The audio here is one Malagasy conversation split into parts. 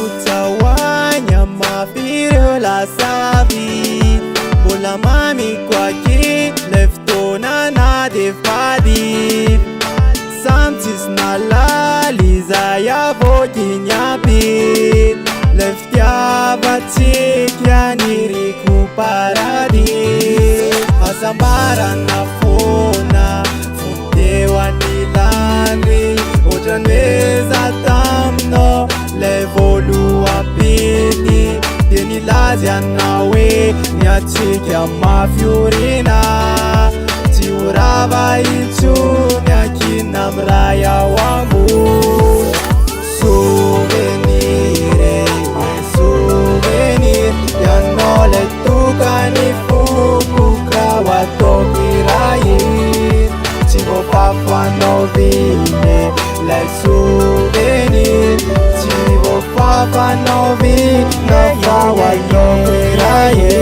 Sarutawanya mafiro la savi Bola mami kwa ki leftona na defadi Samtis na laliza ya voki nyapi Leftia batik ya niriku paradi Asambara na fona Fundewa nilandri Ojanweza tamno Levolua pini Deni lazia nawe Nyatik ya mafiurina Tiurava ilchuni akina mraya wangu Souvenir Yanole tukani fukuka watokirai Tivo papa novine Le souvenir Tivo papa novine Nova watokirai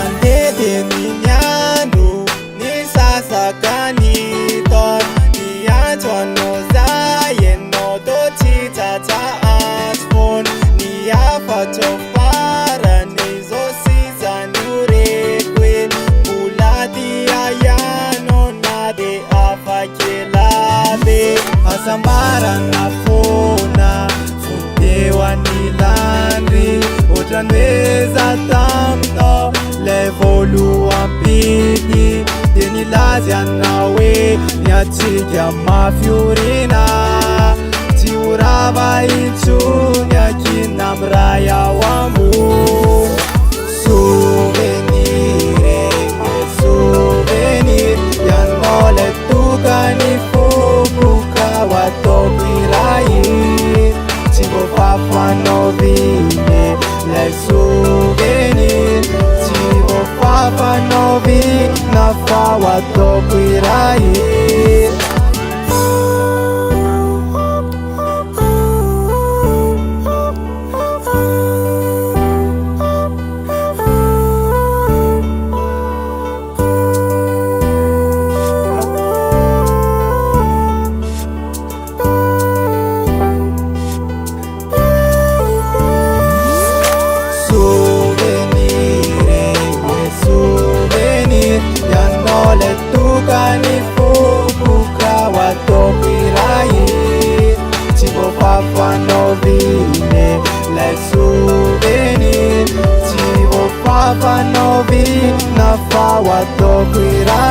Andete ninyanu Ni sasakani ton Ni antono zaye No to titata asphone Ni afato para Nizo siza nurekwe Mulati ayano Nade afakelabe Asambara na fona Fundewa nilandri Ojanweza tamno Levolua mpigi Deni lazia nawe Nyatik ya mafiurina Tiurava ilchuni akina mraya wangu Souvenir Yanole tukani fukuka watokirai Tivo papa novine Le souvenir Tivo papa novine Nafa watokirai Yanole tukani fukuka watokirai Tivo papa novine Le souvenir Tivo papa novine Nafa watokirai